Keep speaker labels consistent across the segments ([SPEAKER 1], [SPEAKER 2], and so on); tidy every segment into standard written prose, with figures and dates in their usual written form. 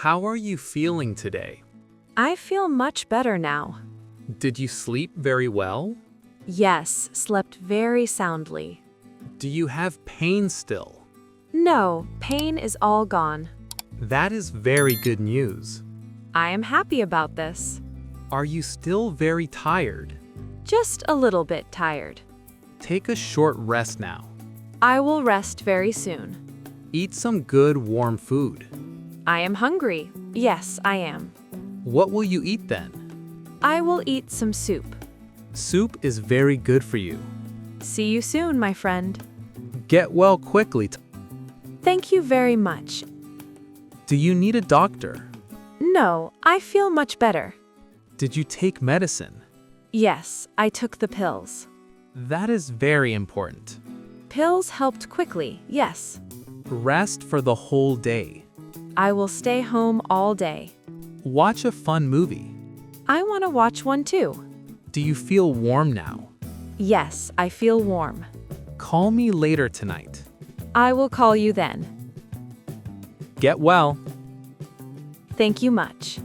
[SPEAKER 1] How are you feeling today?
[SPEAKER 2] I feel much better now.
[SPEAKER 1] Did you sleep very well?
[SPEAKER 2] Yes, slept very soundly.
[SPEAKER 1] Do you have pain still?
[SPEAKER 2] No, pain is all gone.
[SPEAKER 1] That is very good news.
[SPEAKER 2] I am happy about this.
[SPEAKER 1] Are you still very tired?
[SPEAKER 2] Just a little bit tired.
[SPEAKER 1] Take a short rest now.
[SPEAKER 2] I will rest very soon.
[SPEAKER 1] Eat some good warm food.
[SPEAKER 2] I am hungry. Yes, I am.
[SPEAKER 1] What will you eat then?
[SPEAKER 2] I will eat some soup.
[SPEAKER 1] Soup is very good for you.
[SPEAKER 2] See you soon, my friend.
[SPEAKER 1] Get well quickly.
[SPEAKER 2] Thank you very much.
[SPEAKER 1] Do you need a doctor?
[SPEAKER 2] No, I feel much better.
[SPEAKER 1] Did you take medicine?
[SPEAKER 2] Yes, I took the pills.
[SPEAKER 1] That is very important.
[SPEAKER 2] Pills helped quickly, yes.
[SPEAKER 1] Rest for the whole day.
[SPEAKER 2] I will stay home all day.
[SPEAKER 1] Watch a fun movie.
[SPEAKER 2] I want to watch one too.
[SPEAKER 1] Do you feel warm now?
[SPEAKER 2] Yes, I feel warm.
[SPEAKER 1] Call me later tonight.
[SPEAKER 2] I will call you then.
[SPEAKER 1] Get well.
[SPEAKER 2] Thank you much.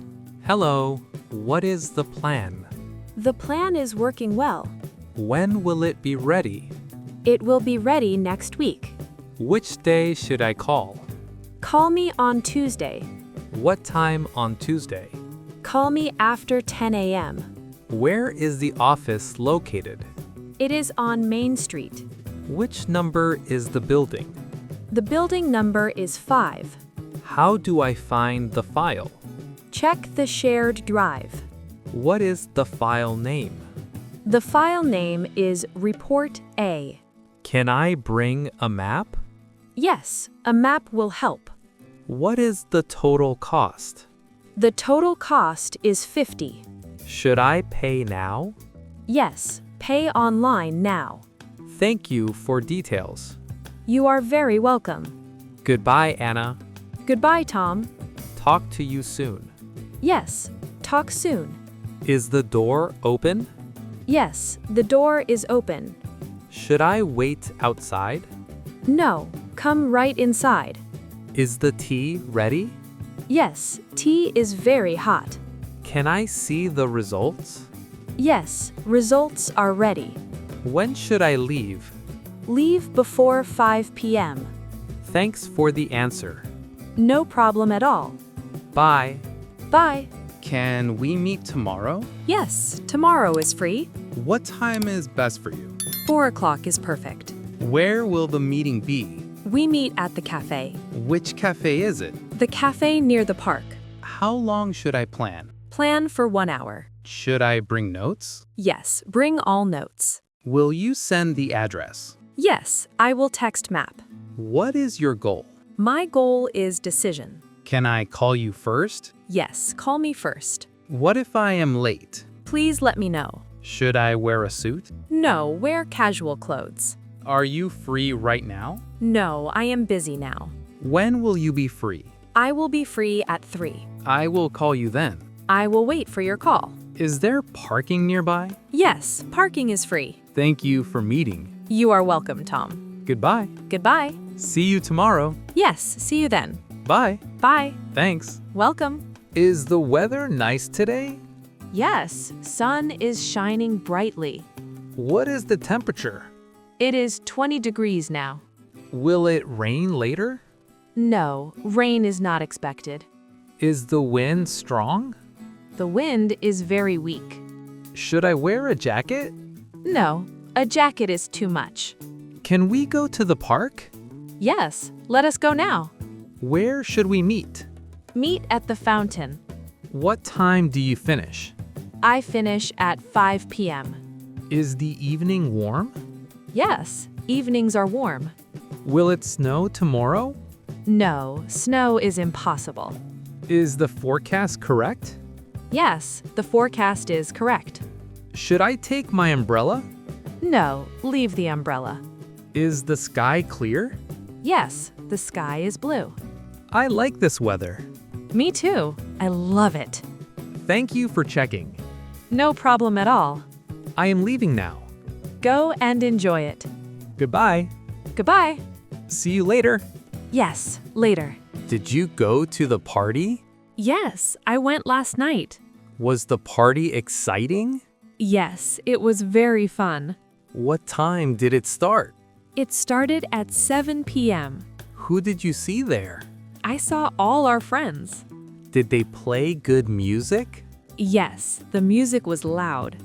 [SPEAKER 1] Hello. What is the plan?
[SPEAKER 2] The plan is working well.
[SPEAKER 1] When will it be ready?
[SPEAKER 2] It will be ready next week.
[SPEAKER 1] Which day should I call?
[SPEAKER 2] Call me on Tuesday.
[SPEAKER 1] What time on Tuesday?
[SPEAKER 2] Call me after 10 a.m.
[SPEAKER 1] Where is the office located?
[SPEAKER 2] It is on Main Street.
[SPEAKER 1] Which number is the building?
[SPEAKER 2] The building number is 5.
[SPEAKER 1] How do I find the file?
[SPEAKER 2] Check the shared drive.
[SPEAKER 1] What is the file name?
[SPEAKER 2] The file name is Report A.
[SPEAKER 1] Can I bring a map?
[SPEAKER 2] Yes, a map will help.
[SPEAKER 1] What is the total cost?
[SPEAKER 2] The total cost is 50.
[SPEAKER 1] Should I pay now?
[SPEAKER 2] Yes, pay online now.
[SPEAKER 1] Thank you for details.
[SPEAKER 2] You are very welcome.
[SPEAKER 1] Goodbye, Anna.
[SPEAKER 2] Goodbye, Tom.
[SPEAKER 1] Talk to you soon.
[SPEAKER 2] Yes, talk soon.
[SPEAKER 1] Is the door open?
[SPEAKER 2] Yes, the door is open.
[SPEAKER 1] Should I wait outside?
[SPEAKER 2] No, come right inside.
[SPEAKER 1] Is the tea ready?
[SPEAKER 2] Yes, tea is very hot.
[SPEAKER 1] Can I see the results?
[SPEAKER 2] Yes, results are ready.
[SPEAKER 1] When should I leave?
[SPEAKER 2] Leave before 5 p.m.
[SPEAKER 1] Thanks for the answer.
[SPEAKER 2] No problem at all.
[SPEAKER 1] Bye.
[SPEAKER 2] Bye.
[SPEAKER 1] Can we meet tomorrow?
[SPEAKER 2] Yes, tomorrow is free.
[SPEAKER 1] What time is best for you?
[SPEAKER 2] 4 o'clock is perfect.
[SPEAKER 1] Where will the meeting be?
[SPEAKER 2] We meet at the cafe.
[SPEAKER 1] Which cafe is it?
[SPEAKER 2] The cafe near the park.
[SPEAKER 1] How long should I plan?
[SPEAKER 2] Plan for 1 hour.
[SPEAKER 1] Should I bring notes?
[SPEAKER 2] Yes, bring all notes.
[SPEAKER 1] Will you send the address?
[SPEAKER 2] Yes, I will text map.
[SPEAKER 1] What is your goal?
[SPEAKER 2] My goal is decision.
[SPEAKER 1] Can I call you first?
[SPEAKER 2] Yes, call me first.
[SPEAKER 1] What if I am late?
[SPEAKER 2] Please let me know.
[SPEAKER 1] Should I wear a suit?
[SPEAKER 2] No, wear casual clothes.
[SPEAKER 1] Are you free right now?
[SPEAKER 2] No, I am busy now.
[SPEAKER 1] When will you be free?
[SPEAKER 2] I will be free at 3.
[SPEAKER 1] I will call you then.
[SPEAKER 2] I will wait for your call.
[SPEAKER 1] Is there parking nearby?
[SPEAKER 2] Yes, parking is free.
[SPEAKER 1] Thank you for meeting.
[SPEAKER 2] You are welcome, Tom.
[SPEAKER 1] Goodbye.
[SPEAKER 2] Goodbye.
[SPEAKER 1] See you tomorrow.
[SPEAKER 2] Yes, see you then.
[SPEAKER 1] Bye.
[SPEAKER 2] Bye.
[SPEAKER 1] Thanks.
[SPEAKER 2] Welcome.
[SPEAKER 1] Is the weather nice today?
[SPEAKER 2] Yes, sun is shining brightly.
[SPEAKER 1] What is the temperature?
[SPEAKER 2] It is 20 degrees now.
[SPEAKER 1] Will it rain later?
[SPEAKER 2] No, rain is not expected.
[SPEAKER 1] Is the wind strong?
[SPEAKER 2] The wind is very weak.
[SPEAKER 1] Should I wear a jacket?
[SPEAKER 2] No, a jacket is too much.
[SPEAKER 1] Can we go to the park?
[SPEAKER 2] Yes, let us go now.
[SPEAKER 1] Where should we meet?
[SPEAKER 2] Meet at the fountain.
[SPEAKER 1] What time do you finish?
[SPEAKER 2] I finish at 5 p.m.
[SPEAKER 1] Is the evening warm?
[SPEAKER 2] Yes, evenings are warm.
[SPEAKER 1] Will it snow tomorrow?
[SPEAKER 2] No, snow is impossible.
[SPEAKER 1] Is the forecast correct?
[SPEAKER 2] Yes, the forecast is correct.
[SPEAKER 1] Should I take my umbrella?
[SPEAKER 2] No, leave the umbrella.
[SPEAKER 1] Is the sky clear?
[SPEAKER 2] Yes, the sky is blue.
[SPEAKER 1] I like this weather.
[SPEAKER 2] Me too. I love it.
[SPEAKER 1] Thank you for checking.
[SPEAKER 2] No problem at all.
[SPEAKER 1] I am leaving now.
[SPEAKER 2] Go and enjoy it.
[SPEAKER 1] Goodbye.
[SPEAKER 2] Goodbye.
[SPEAKER 1] See you later.
[SPEAKER 2] Yes, later.
[SPEAKER 1] Did you go to the party?
[SPEAKER 2] Yes, I went last night.
[SPEAKER 1] Was the party exciting?
[SPEAKER 2] Yes, it was very fun.
[SPEAKER 1] What time did it start?
[SPEAKER 2] It started at 7 p.m.
[SPEAKER 1] Who did you see there?
[SPEAKER 2] I saw all our friends.
[SPEAKER 1] Did they play good music?
[SPEAKER 2] Yes, the music was loud.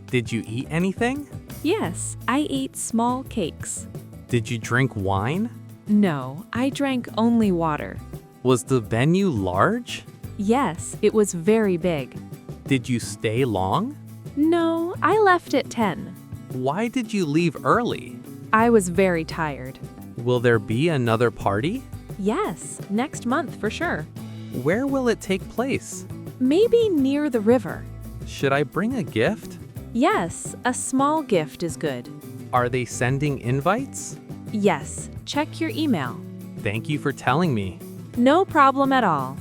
[SPEAKER 1] Did you eat anything?
[SPEAKER 2] Yes, I ate small cakes.
[SPEAKER 1] Did you drink wine?
[SPEAKER 2] No, I drank only water.
[SPEAKER 1] Was the venue large?
[SPEAKER 2] Yes, it was very big.
[SPEAKER 1] Did you stay long?
[SPEAKER 2] No, I left at 10.
[SPEAKER 1] Why did you leave early?
[SPEAKER 2] I was very tired.
[SPEAKER 1] Will there be another party?
[SPEAKER 2] Yes, next month for sure.
[SPEAKER 1] Where will it take place?
[SPEAKER 2] Maybe near the river.
[SPEAKER 1] Should I bring a gift?
[SPEAKER 2] Yes, a small gift is good.
[SPEAKER 1] Are they sending invites?
[SPEAKER 2] Yes, check your email.
[SPEAKER 1] Thank you for telling me.
[SPEAKER 2] No problem at all.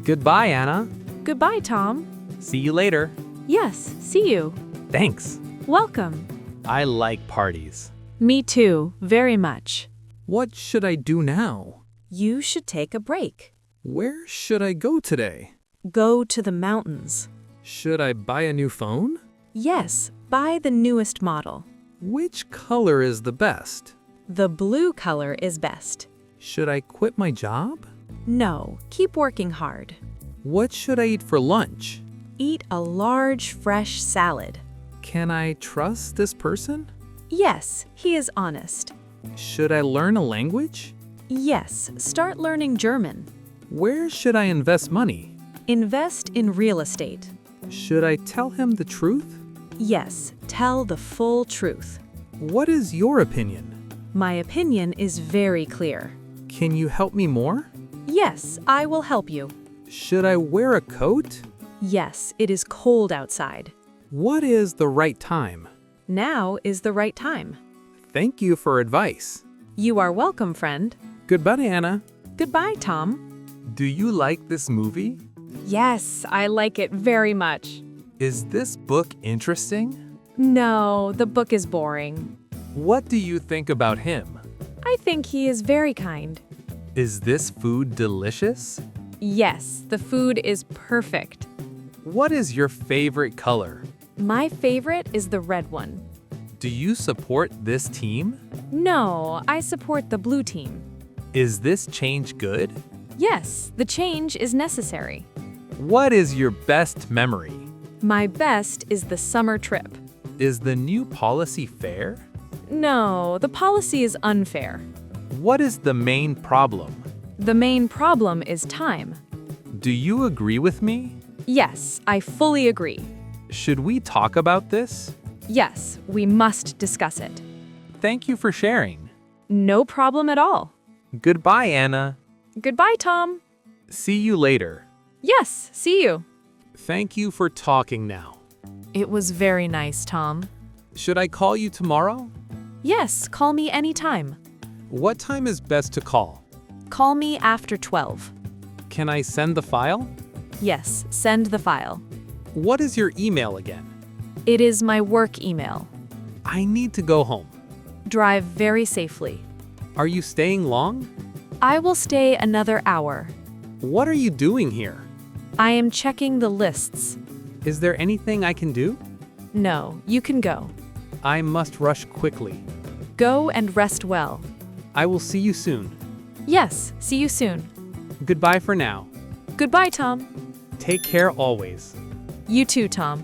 [SPEAKER 1] Goodbye, Anna.
[SPEAKER 2] Goodbye, Tom.
[SPEAKER 1] See you later.
[SPEAKER 2] Yes, see you.
[SPEAKER 1] Thanks.
[SPEAKER 2] Welcome.
[SPEAKER 1] I like parties.
[SPEAKER 2] Me too, very much.
[SPEAKER 1] What should I do now?
[SPEAKER 2] You should take a break.
[SPEAKER 1] Where should I go today?
[SPEAKER 2] Go to the mountains.
[SPEAKER 1] Should I buy a new phone?
[SPEAKER 2] Yes, buy the newest model.
[SPEAKER 1] Which color is the best?
[SPEAKER 2] The blue color is best.
[SPEAKER 1] Should I quit my job?
[SPEAKER 2] No, keep working hard.
[SPEAKER 1] What should I eat for lunch?
[SPEAKER 2] Eat a large, fresh salad.
[SPEAKER 1] Can I trust this person?
[SPEAKER 2] Yes, he is honest.
[SPEAKER 1] Should I learn a language?
[SPEAKER 2] Yes, start learning German.
[SPEAKER 1] Where should I invest money?
[SPEAKER 2] Invest in real estate.
[SPEAKER 1] Should I tell him the truth?
[SPEAKER 2] Yes, tell the full truth.
[SPEAKER 1] What is your opinion?
[SPEAKER 2] My opinion is very clear.
[SPEAKER 1] Can you help me more?
[SPEAKER 2] Yes, I will help you.
[SPEAKER 1] Should I wear a coat?
[SPEAKER 2] Yes, it is cold outside.
[SPEAKER 1] What is the right time?
[SPEAKER 2] Now is the right time.
[SPEAKER 1] Thank you for advice.
[SPEAKER 2] You are welcome, friend.
[SPEAKER 1] Goodbye, Anna.
[SPEAKER 2] Goodbye, Tom.
[SPEAKER 1] Do you like this movie?
[SPEAKER 2] Yes, I like it very much.
[SPEAKER 1] Is this book interesting?
[SPEAKER 2] No, the book is boring.
[SPEAKER 1] What do you think about him?
[SPEAKER 2] I think he is very kind.
[SPEAKER 1] Is this food delicious?
[SPEAKER 2] Yes, the food is perfect.
[SPEAKER 1] What is your favorite color?
[SPEAKER 2] My favorite is the red one.
[SPEAKER 1] Do you support this team?
[SPEAKER 2] No, I support the blue team.
[SPEAKER 1] Is this change good?
[SPEAKER 2] Yes, the change is necessary.
[SPEAKER 1] What is your best memory?
[SPEAKER 2] My best is the summer trip.
[SPEAKER 1] Is the new policy fair?
[SPEAKER 2] No, the policy is unfair.
[SPEAKER 1] What is the main problem?
[SPEAKER 2] The main problem is time.
[SPEAKER 1] Do you agree with me?
[SPEAKER 2] Yes, I fully agree.
[SPEAKER 1] Should we talk about this?
[SPEAKER 2] Yes, we must discuss it.
[SPEAKER 1] Thank you for sharing.
[SPEAKER 2] No problem at all.
[SPEAKER 1] Goodbye, Anna.
[SPEAKER 2] Goodbye, Tom.
[SPEAKER 1] See you later.
[SPEAKER 2] Yes, see you.
[SPEAKER 1] Thank you for talking now.
[SPEAKER 2] It was very nice, Tom.
[SPEAKER 1] Should I call you tomorrow?
[SPEAKER 2] Yes, call me anytime.
[SPEAKER 1] What time is best to call?
[SPEAKER 2] Call me after 12.
[SPEAKER 1] Can I send the file?
[SPEAKER 2] Yes, send the file.
[SPEAKER 1] What is your email again?
[SPEAKER 2] It is my work email.
[SPEAKER 1] I need to go home.
[SPEAKER 2] Drive very safely.
[SPEAKER 1] Are you staying long?
[SPEAKER 2] I will stay another hour.
[SPEAKER 1] What are you doing here?
[SPEAKER 2] I am checking the lists.
[SPEAKER 1] Is there anything I can do?
[SPEAKER 2] No, you can go.
[SPEAKER 1] I must rush quickly.
[SPEAKER 2] Go and rest well.
[SPEAKER 1] I will see you soon.
[SPEAKER 2] Yes, see you soon.
[SPEAKER 1] Goodbye for now.
[SPEAKER 2] Goodbye, Tom.
[SPEAKER 1] Take care always.
[SPEAKER 2] You too, Tom.